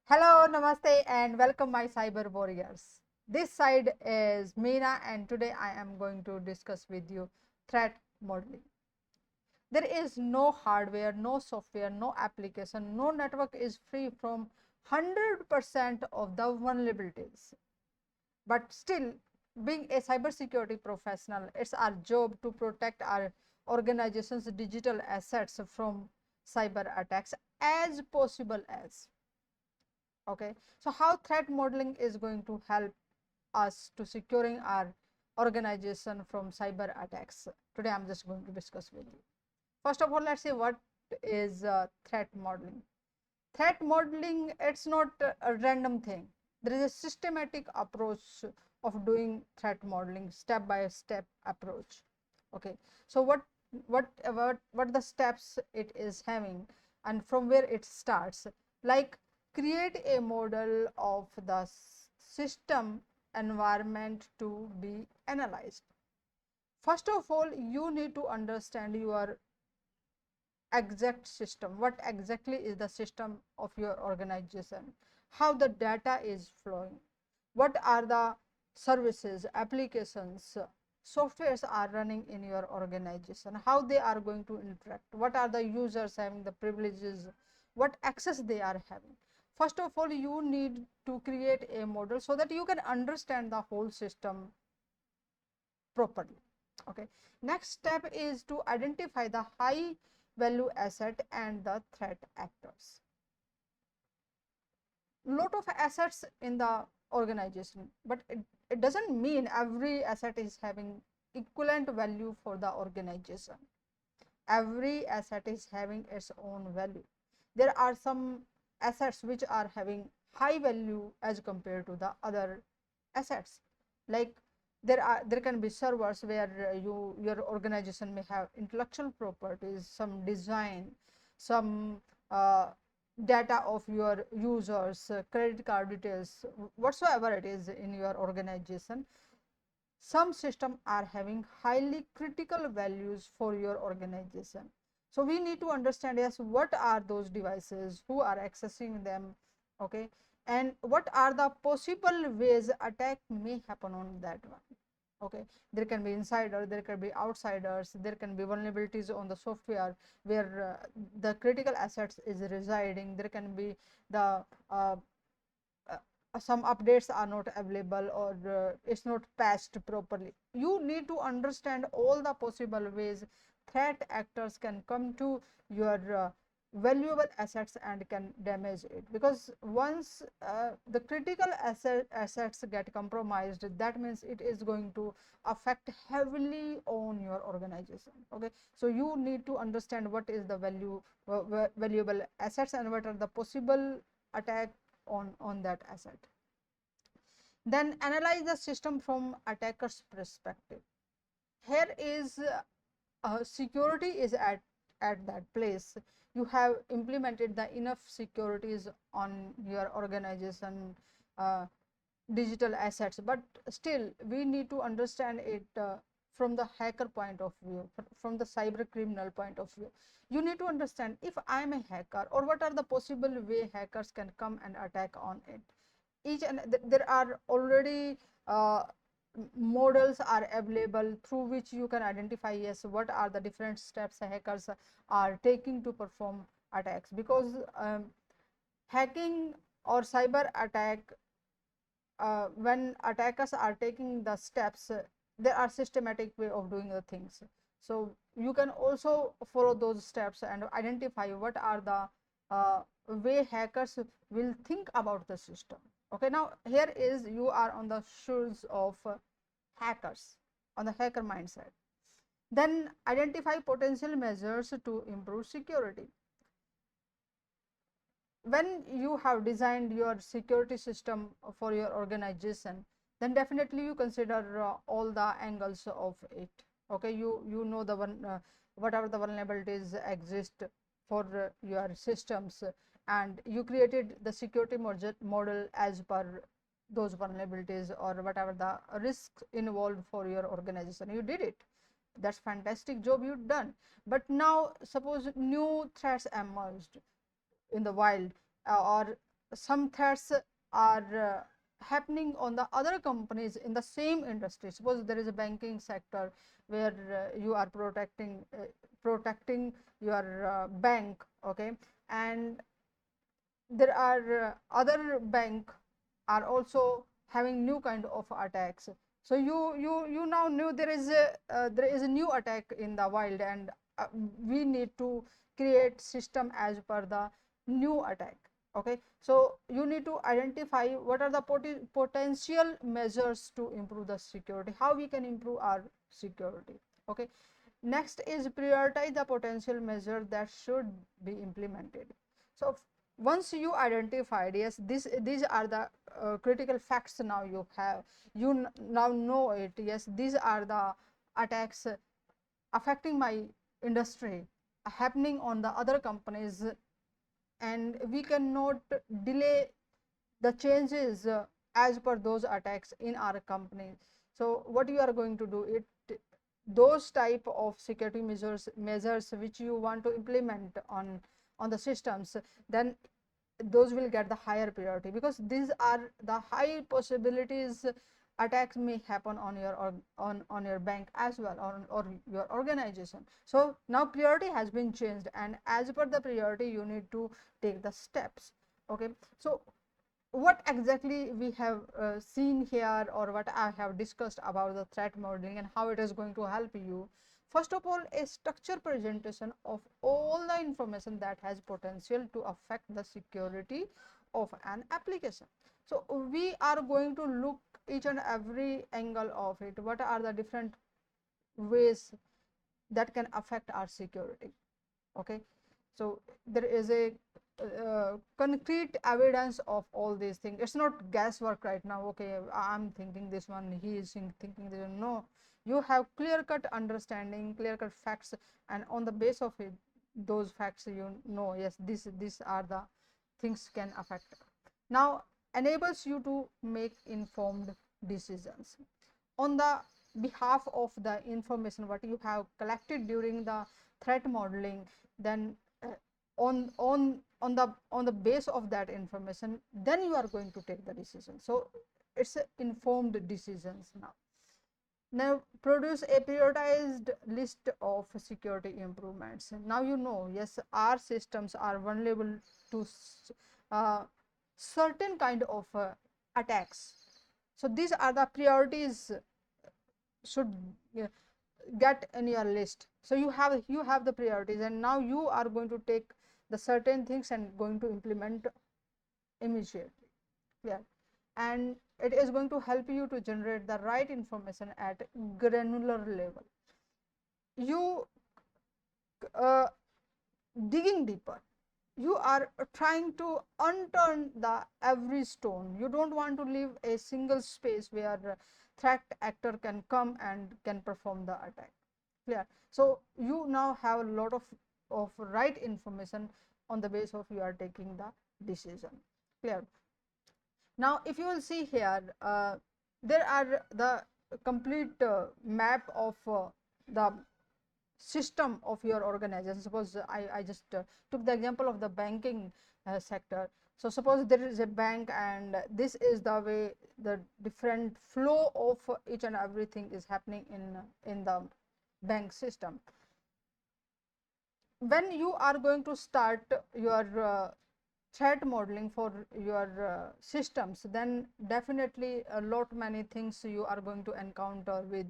Hello, namaste, and welcome my cyber warriors. This side is Meena, and today I am going to discuss with you threat modeling. There is no hardware, no software, no application, no network is free from 100% of the vulnerabilities. But still, being a cybersecurity professional, it's our job to protect our organization's digital assets from cyber attacks as possible as. Okay, so how threat modeling is going to help us to securing our organization from cyber attacks? Today I'm just going to discuss with you. First of all, let's see what is threat modeling. Threat modeling, it's not a random thing. There is a systematic approach of doing threat modeling, step by step approach. Okay, so what the steps it is having, and from where it starts, like create a model of the system environment to be analyzed. First of all, you need to understand your exact system. What exactly is the system of your organization? How the data is flowing? What are the services, applications, softwares are running in your organization? How they are going to interact? What are the users having the privileges? What access they are having? First of all, you need to create a model so that you can understand the whole system properly. Okay, next step is to identify the high value asset and the threat actors. Lot of assets in the organization, but it doesn't mean every asset is having equivalent value for the organization. Every asset is having its own value. There are some assets which are having high value as compared to the other assets. Like there can be servers where your organization may have intellectual properties, some design, some data of your users, credit card details, whatsoever it is in your organization. Some systems are having highly critical values for your organization. So we need to understand, yes, what are those devices, who are accessing them, okay, and what are the possible ways attack may happen on that one. Okay, there can be insider, there can be outsiders, there can be vulnerabilities on the software where the critical assets is residing. There can be the some updates are not available, or it's not patched properly. You need to understand all the possible ways threat actors can come to your valuable assets and can damage it, because once the critical assets get compromised, that means it is going to affect heavily on your organization. Okay, so you need to understand what is the valuable assets and what are the possible attack on that asset. Then analyze the system from attacker's perspective. Here is security is at that place. You have implemented the enough securities on your organization digital assets, but still we need to understand it from the hacker point of view, from the cyber criminal point of view. You need to understand, if I am a hacker, or what are the possible way hackers can come and attack on it. Each and there are already models are available through which you can identify, yes, what are the different steps hackers are taking to perform attacks. Because hacking or cyber attack, when attackers are taking the steps, there are systematic way of doing the things. So you can also follow those steps and identify what are the way hackers will think about the system. Okay, now here is you are on the shoes of hackers, on the hacker mindset. Then identify potential measures to improve security. When you have designed your security system for your organization, then definitely you consider all the angles of it. Okay, you know the one whatever the vulnerabilities exist for your systems, and you created the security model as per those vulnerabilities or whatever the risks involved for your organization. You did it. That's fantastic job you've done. But now suppose new threats emerged in the wild, or some threats are happening on the other companies in the same industry. Suppose there is a banking sector where you are protecting your bank, okay, and there are other bank are also having new kind of attacks. So you now knew there is a new attack in the wild, and we need to create system as per the new attack. Okay, so you need to identify what are the potential measures to improve the security, how we can improve our security. Okay, next is prioritize the potential measure that should be implemented. So once you identified, yes, these are the critical facts, now you have, you now know it, yes, these are the attacks affecting my industry, happening on the other companies, and we cannot delay the changes as per those attacks in our company. So what you are going to do, it those type of security measures which you want to implement on the systems, then those will get the higher priority, because these are the high possibilities attacks may happen on your on your bank as well, or your organization. So now priority has been changed, and as per the priority you need to take the steps. Okay, so what exactly we have seen here, or what I have discussed about the threat modeling and how it is going to help you. First of all, a structured presentation of all the information that has potential to affect the security of an application. So we are going to look each and every angle of it, what are the different ways that can affect our security. Okay, so there is a concrete evidence of all these things. It's not guesswork right now. Okay, I'm thinking this one, he is thinking this one. No, you have clear cut understanding, clear cut facts, and on the base of it, those facts, you know, yes, these are the things can affect. Now enables you to make informed decisions on the behalf of the information what you have collected during the threat modeling. Then on the base of that information, then you are going to take the decision. So it's informed decisions. Now produce a prioritized list of security improvements. Now you know, yes, our systems are vulnerable to uh, certain kind of attacks. So these are the priorities should get in your list. So you have the priorities, and now you are going to take the certain things and going to implement immediately. Yeah, and it is going to help you to generate the right information at granular level. You uh, digging deeper, you are trying to unturn the every stone. You don't want to leave a single space where threat actor can come and can perform the attack. Clear? So you now have a lot of right information on the base of you are taking the decision. Clear? Now if you will see here, there are the complete map of the system of your organization. Suppose I just took the example of the banking sector. So suppose there is a bank, and this is the way the different flow of each and everything is happening in the bank system. When you are going to start your threat modeling for your systems, then definitely a lot many things you are going to encounter with,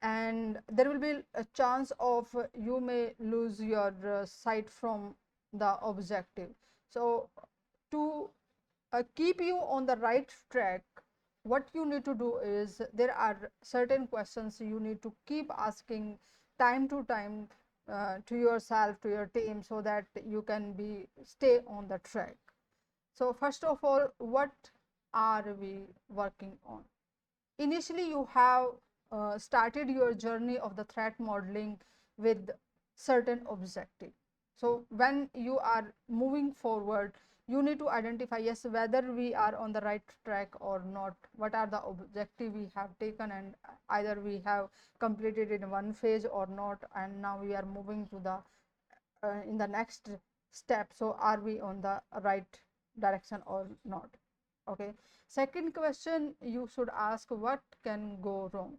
and there will be a chance of you may lose your sight from the objective. So to keep you on the right track, what you need to do is there are certain questions you need to keep asking time to time to yourself, to your team, so that you can be stay on the track. So first of all, what are we working on? Initially you have started your journey of the threat modeling with certain objective. So when you are moving forward, you need to identify, yes, whether we are on the right track or not, what are the objective we have taken, and either we have completed in one phase or not, and now we are moving to the in the next step. So are we on the right direction or not. Okay. Second question you should ask, what can go wrong?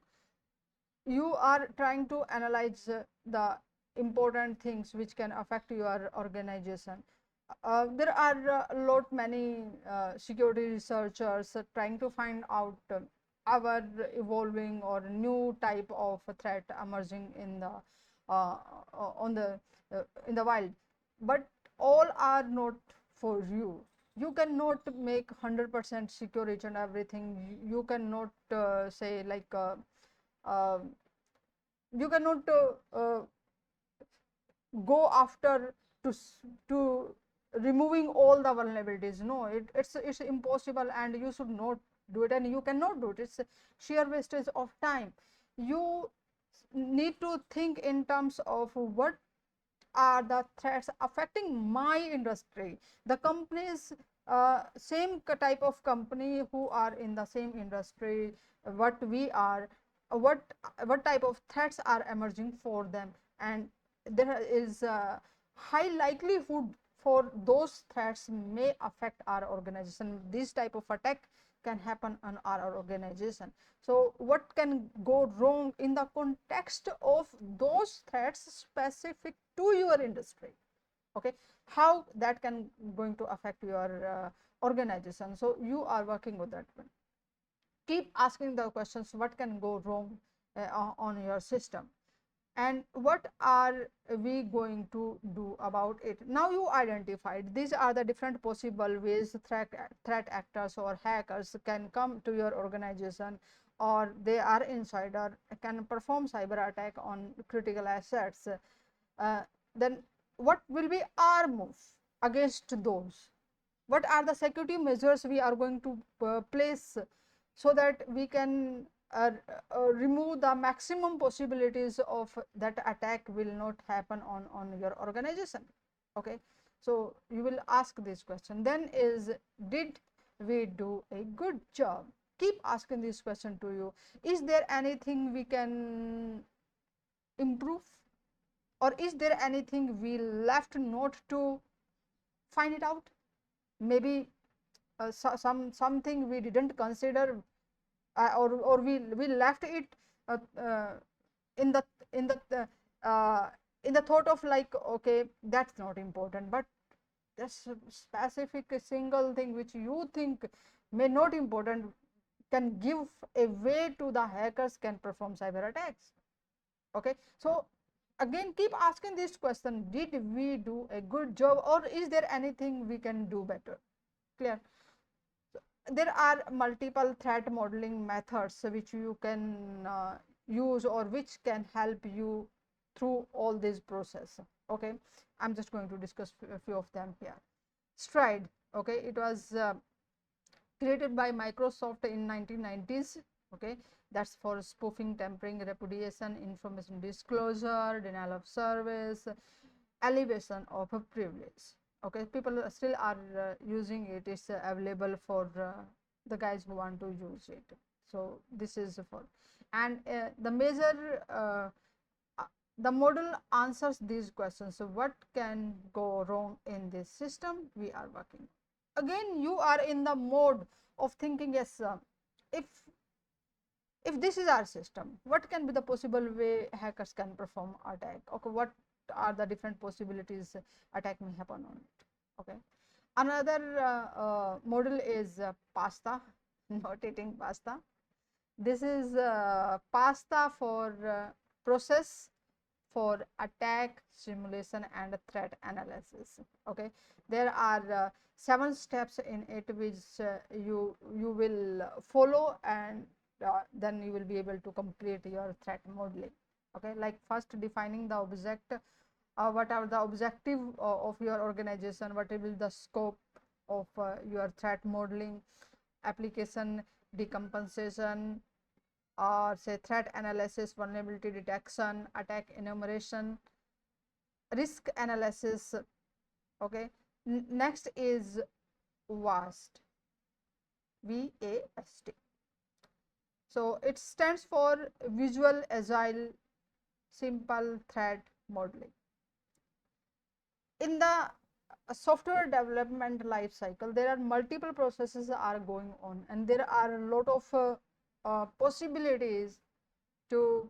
You are trying to analyze the important things which can affect your organization. There are a lot many security researchers trying to find out our evolving or new type of threat emerging in the on the in the wild, but all are not for you. You cannot make 100% secure each and everything. You cannot say like uh, you cannot go after to to removing all the vulnerabilities. No, it's impossible, and you should not do it, and you cannot do it. It's sheer wastage of time. You need to think in terms of what are the threats affecting my industry. The companies, same type of company who are in the same industry what we are, what type of threats are emerging for them, and there is a high likelihood for those threats may affect our organization. This type of attack can happen on our organization. So what can go wrong in the context of those threats specific to your industry? Okay, how that can going to affect your organization? So you are working with that one. Keep asking the questions, what can go wrong on your system, and what are we going to do about it? Now you identified these are the different possible ways threat actors or hackers can come to your organization, or they are insider, can perform cyber attack on critical assets. uh, then what will be our move against those? What are the security measures we are going to place so that we can remove the maximum possibilities of that attack will not happen on your organization? Okay, so you will ask this question. Then is, did we do a good job? Keep asking this question to you. Is there anything we can improve, or is there anything we left not to find it out? Maybe something we didn't consider, or we left it uh, uh, in the in the in the thought of like, okay, that's not important, but this specific single thing which you think may not important can give a way to the hackers can perform cyber attacks. Okay, so again keep asking this question, did we do a good job, or is there anything we can do better? Clear? There are multiple threat modeling methods which you can use, or which can help you through all this process. Okay, I'm just going to discuss a few of them here. Stride, okay, it was created by Microsoft in 1990s. Okay, that's for spoofing, tampering, repudiation, information disclosure, denial of service, elevation of a privilege. Okay, people still are using it. It's available for the guys who want to use it. So this is for, and the major the model answers these questions. So what can go wrong in this system we are working? Again you are in the mode of thinking, yes, if this is our system, what can be the possible way hackers can perform attack? Okay, what are the different possibilities attack may happen on it? Okay, another model is pasta. Not eating pasta. This is pasta for process for attack, simulation, and threat analysis. Okay, there are 7 steps in it which you will follow, and then you will be able to complete your threat modeling. Okay, like first defining the object. What are the objective of your organization? What will be the scope of your threat modeling? Application decomposition, or say threat analysis, vulnerability detection, attack enumeration, risk analysis. Okay, next is VAST, VAST. So it stands for visual agile simple threat modeling. In the a software development life cycle, there are multiple processes are going on, and there are a lot of possibilities to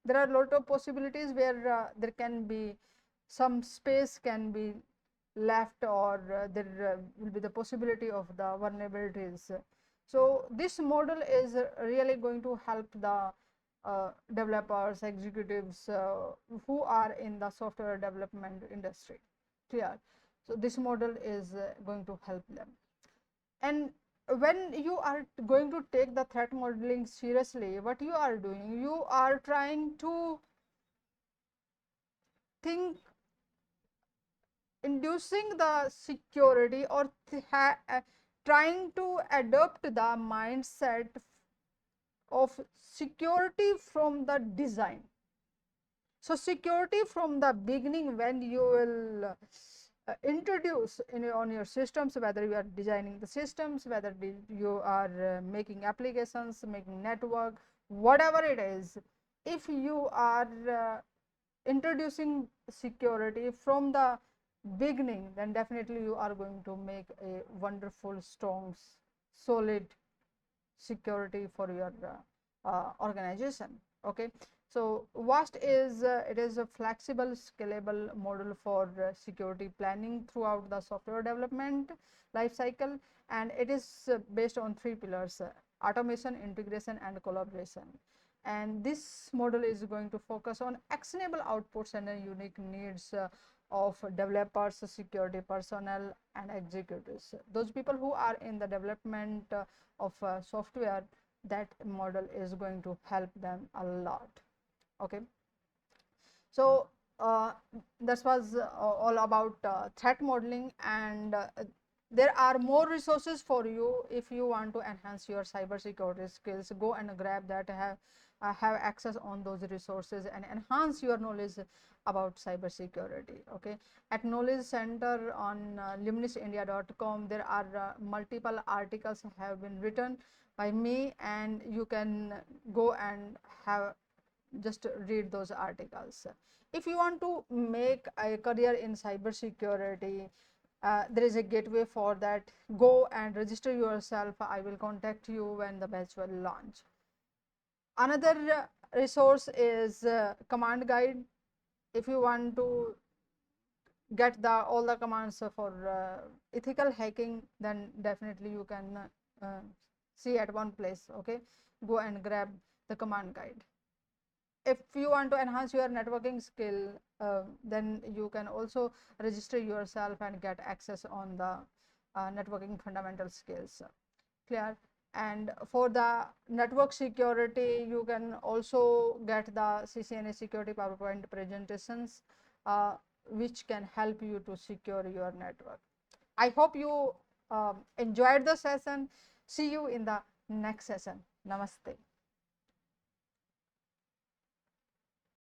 there are a lot of possibilities where there can be some space can be left, or there will be the possibility of the vulnerabilities. So this model is really going to help the developers, executives who are in the software development industry. Clear? So this model is going to help them. And when you are going to take the threat modeling seriously, what you are doing, you are trying to think, inducing the security, or trying to adopt the mindset of security from the design. So security from the beginning, when you will introduce on your systems, whether you are designing the systems, whether you are making applications, making network, whatever it is, if you are introducing security from the beginning, then definitely you are going to make a wonderful, strong, solid security for your organization. Okay, so WAST is it is a flexible, scalable model for security planning throughout the software development life cycle, and it is based on three pillars: automation, integration, and collaboration. And this model is going to focus on actionable outputs and unique needs of developers, security personnel, and executives. Those people who are in the development of software, that model is going to help them a lot. Okay, so this was all about threat modeling, and there are more resources for you. If you want to enhance your cybersecurity skills, go and grab that, have access on those resources and enhance your knowledge about cybersecurity. Okay, at Knowledge Center on luministindia.com, there are multiple articles have been written by me, and you can go and have just read those articles. If you want to make a career in cybersecurity, there is a gateway for that. Go and register yourself. I will contact you when the batch will launch. Another resource is command guide. If you want to get all the commands for ethical hacking, then definitely you can see at one place. Okay, go and grab the command guide. If you want to enhance your networking skill, then you can also register yourself and get access on the networking fundamental skills. Clear? And for the network security, you can also get the CCNA security PowerPoint presentations, which can help you to secure your network. I hope you enjoyed the session. See you in the next session. Namaste.